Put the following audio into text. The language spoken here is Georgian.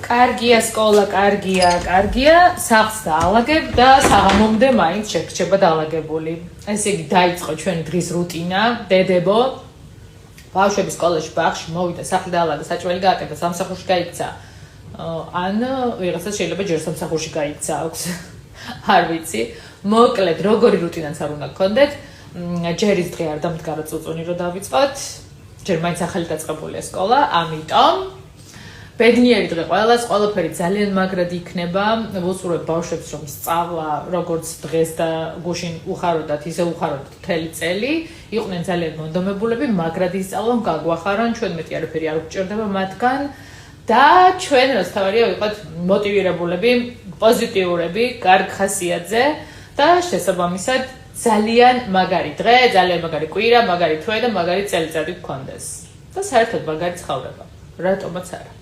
კარგია სკოლა, კარგია, სახლს დაალაგებ და საღამომდე მაინც შეგრჩება დაალაგებული. ესე იგი დაიწყო ჩვენი დღის რუტინა, დედებო. ბავშვები სკოლაში ბაღში მოვიდა, სახლი დაალაგა, საჭმელი გააკეთა, სამსახურში გაიქცა. ან ვიღაცას შეიძლება ჯერ სამსახურში გაიქცა აქვს. არ ვიცი. მოკლედ, როგორი რუტინაც არ უნდა გქონდეთ. ჯერის დღე არ დამდგარა წუწუნი რომ დავიწყოთ. ჯერ მაინც ახალი დაწყებულია სკოლა, ამიტომ ბედნიერი დღე ყველას, ყველაფერი ძალიან მაგრად იქნება. ვუსურვებ ბავშვებს რომ სწავლა როგორც დღეს და გუშინ უხაროდათ, ისე უხაროდათ მთელი წელი. იყვნენ ძალიან მონდომებულები, მაგრად ისწავლონ, გაგვახარონ, ჩვენ მეტი არაფერი არ გვჭირდება მათგან და ჩვენ რაც თავარია ვიყოთ მოტივირებულები, პოზიტიურები, კარგ ხასიათზე და შესაბამისად ძალიან მაგარი დღე, ძალიან მაგარი კვირა, მაგარი თვე და მაგარი წელიწადი გქონდეს. და საერთოდ მაგარი ცხოვრება. რატომაც არა.